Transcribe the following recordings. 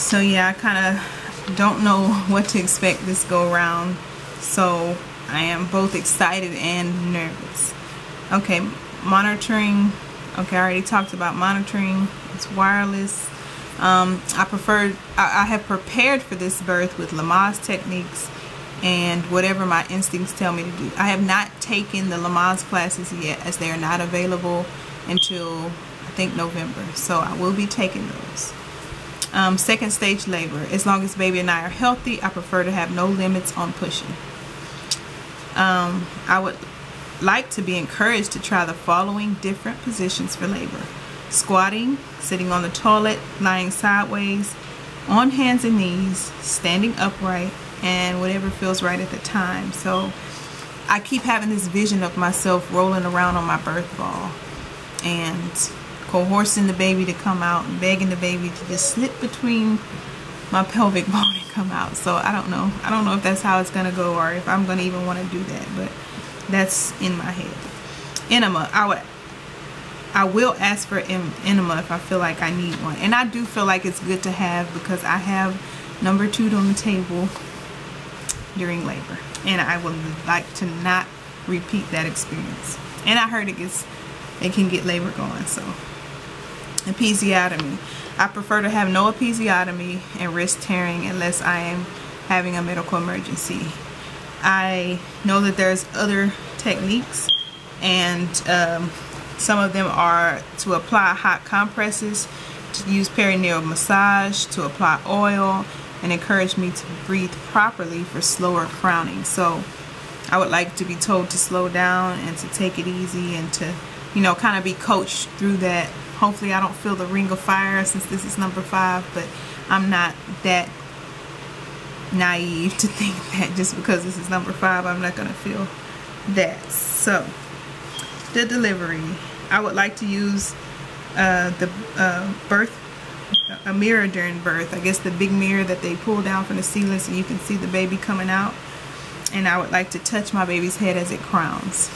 So yeah, I kind of don't know what to expect this go around, so I am both excited and nervous. Okay, monitoring. Okay, I already talked about monitoring. It's wireless. I have prepared for this birth with Lamaze techniques and whatever my instincts tell me to do. I have not taken the Lamaze classes yet, as they are not available until I think November, so I will be taking those. Second stage labor. As long as baby and I are healthy, I prefer to have no limits on pushing. I would like to be encouraged to try the following different positions for labor: squatting, sitting on the toilet, lying sideways, on hands and knees, standing upright, and whatever feels right at the time. So I keep having this vision of myself rolling around on my birth ball and coercing the baby to come out and begging the baby to just slip between my pelvic bone and come out. So I don't know if that's how it's gonna go, or if I'm gonna even want to do that, but that's in my head. Enema. I will ask for enema if I feel like I need one, and I do feel like it's good to have, because I have number 2 on the table during labor, and I would like to not repeat that experience. And I heard it can get labor going. So episiotomy. I prefer to have no episiotomy and risk tearing unless I am having a medical emergency. I know that there's other techniques, and some of them are to apply hot compresses, to use perineal massage, to apply oil, and encourage me to breathe properly for slower crowning. So I would like to be told to slow down and to take it easy, and to, you know, kind of be coached through that. Hopefully I don't feel the ring of fire, since this is number 5, but I'm not that naive to think that just because this is number 5, I'm not going to feel that. So the delivery. I would like to use the a mirror during birth. I guess the big mirror that they pull down from the ceiling so you can see the baby coming out. And I would like to touch my baby's head as it crowns.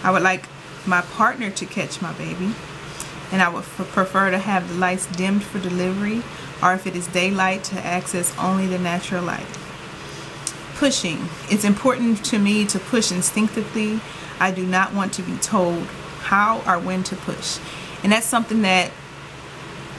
I would like my partner to catch my baby, and I would prefer to have the lights dimmed for delivery, or if it is daylight, to access only the natural light. Pushing. It's important to me to push instinctively. I do not want to be told how or when to push, and that's something that,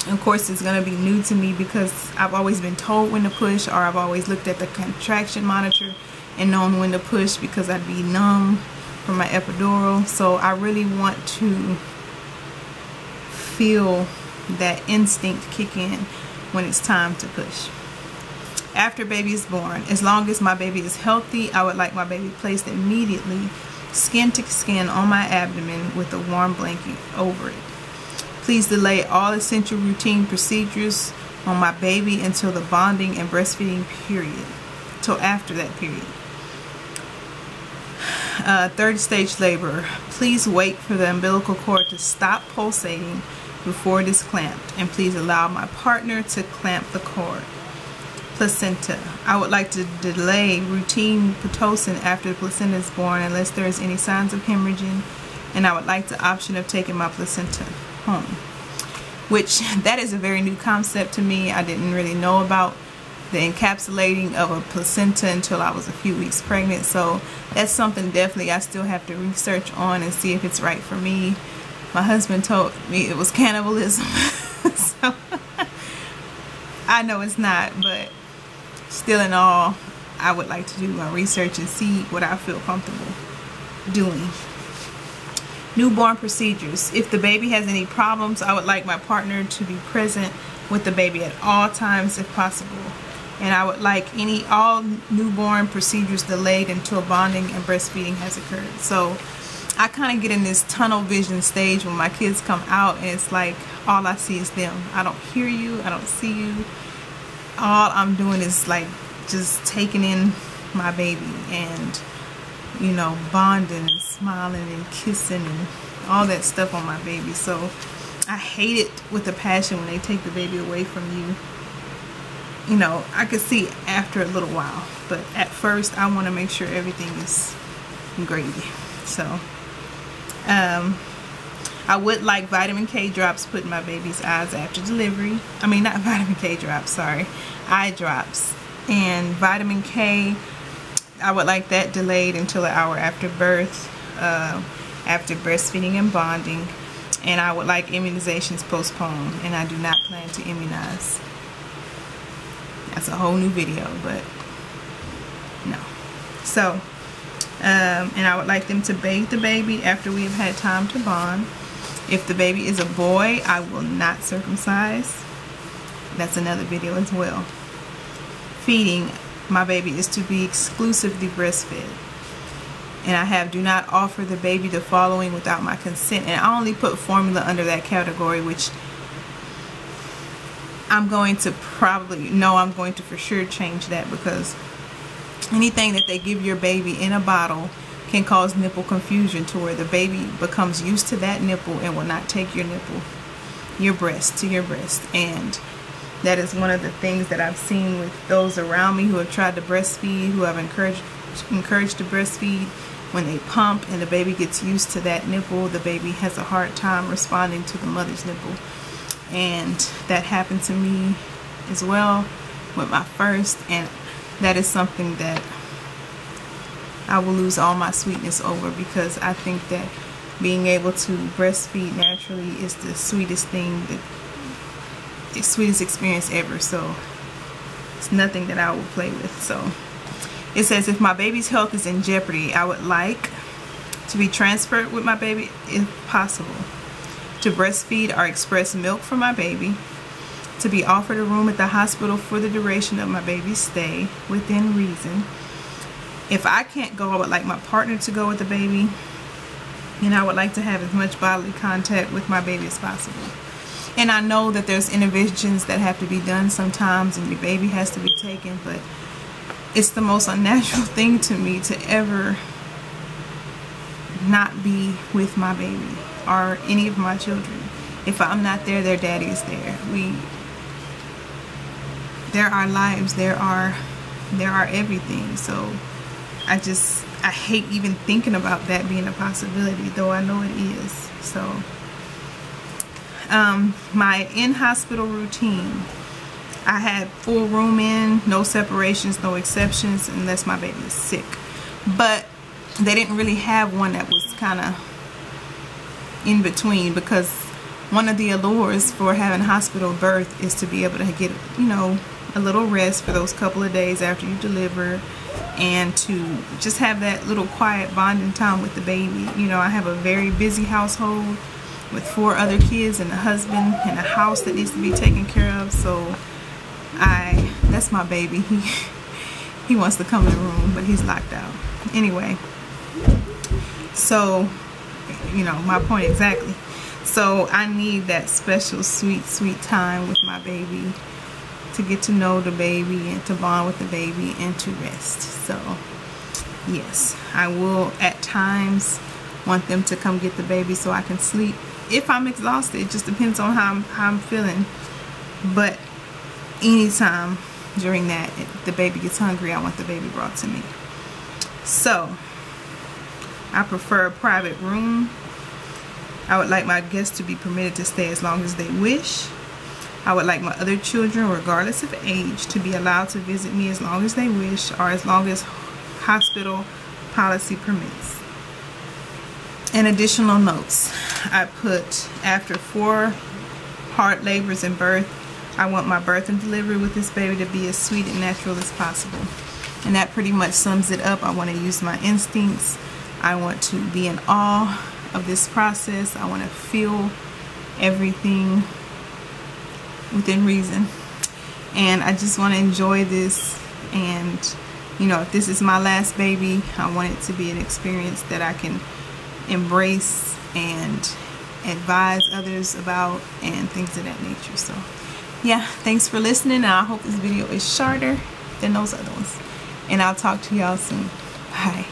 of course, is going to be new to me, because I've always been told when to push, or I've always looked at the contraction monitor and known when to push, because I'd be numb from my epidural. So I really want to feel that instinct kick in when it's time to push. After baby is born, as long as my baby is healthy, I would like my baby placed immediately, skin to skin, on my abdomen with a warm blanket over it. Please delay all essential routine procedures on my baby until the bonding and breastfeeding period, till after that period. Third stage labor. Please wait for the umbilical cord to stop pulsating before it is clamped, and please allow my partner to clamp the cord. Placenta. I would like to delay routine Pitocin after the placenta is born unless there is any signs of hemorrhaging, and I would like the option of taking my placenta home, which that is a very new concept to me. I didn't really know about the encapsulating of a placenta until I was a few weeks pregnant, so that's something definitely I still have to research on and see if it's right for me. My husband told me it was cannibalism, so I know it's not, but still in all, I would like to do my research and see what I feel comfortable doing. Newborn procedures. If the baby has any problems, I would like my partner to be present with the baby at all times if possible. And I would like all newborn procedures delayed until bonding and breastfeeding has occurred. So I kind of get in this tunnel vision stage when my kids come out, and it's like all I see is them. I don't hear you, I don't see you. All I'm doing is like just taking in my baby and, you know, bonding and smiling and kissing and all that stuff on my baby. So I hate it with a passion when they take the baby away from you. You know, I could see after a little while, but at first I want to make sure everything is gravy. So I would like vitamin K drops put in my baby's eyes after delivery. I mean, not vitamin K drops, sorry, eye drops. And vitamin K, I would like that delayed until an hour after birth, after breastfeeding and bonding. And I would like immunizations postponed, and I do not plan to immunize. That's a whole new video, but no. So, and I would like them to bathe the baby after we have had time to bond. If the baby is a boy, I will not circumcise. That's another video as well. Feeding, my baby is to be exclusively breastfed. And I have do not offer the baby the following without my consent. And I only put formula under that category, which I'm going to for sure change that, because anything that they give your baby in a bottle can cause nipple confusion, to where the baby becomes used to that nipple and will not take your nipple, your breast, to your breast. And that is one of the things that I've seen with those around me who have tried to breastfeed, who have encouraged to breastfeed. When they pump and the baby gets used to that nipple, the baby has a hard time responding to the mother's nipple. And that happened to me as well with my first, and that is something that I will lose all my sweetness over, because I think that being able to breastfeed naturally is the sweetest thing, the sweetest experience ever. So it's nothing that I will play with. So it says, if my baby's health is in jeopardy, I would like to be transferred with my baby if possible, to breastfeed or express milk for my baby, to be offered a room at the hospital for the duration of my baby's stay within reason. If I can't go, I would like my partner to go with the baby, and I would like to have as much bodily contact with my baby as possible. And I know that there's interventions that have to be done sometimes, and your baby has to be taken, but it's the most unnatural thing to me to ever not be with my baby or any of my children. If I'm not there, their daddy is there. They're our lives. They're our everything. So I hate even thinking about that being a possibility, though I know it is. So my in-hospital routine, I had full room in, no separations, no exceptions, unless my baby is sick. But they didn't really have one that was kind of in between, because one of the allures for having hospital birth is to be able to get, you know, a little rest for those couple of days after you deliver, and to just have that little quiet bonding time with the baby. You know, I have a very busy household with 4 other kids and a husband and a house that needs to be taken care of. So that's my baby. He wants to come in the room, but he's locked out. Anyway, so, you know, my point exactly. So I need that special sweet time with my baby, to get to know the baby and to bond with the baby and to rest. So yes, I will at times want them to come get the baby so I can sleep if I'm exhausted. It just depends on how I'm feeling. But anytime during that, if the baby gets hungry, I want the baby brought to me. So I prefer a private room. I would like my guests to be permitted to stay as long as they wish. I would like my other children, regardless of age, to be allowed to visit me as long as they wish, or as long as hospital policy permits. And additional notes, I put, after 4 hard labors and birth, I want my birth and delivery with this baby to be as sweet and natural as possible. And that pretty much sums it up. I want to use my instincts. I want to be in awe of this process. I want to feel everything within reason. And I just want to enjoy this. And, you know, if this is my last baby, I want it to be an experience that I can embrace and advise others about and things of that nature. So yeah, thanks for listening. I hope this video is shorter than those other ones, and I'll talk to y'all soon. Bye.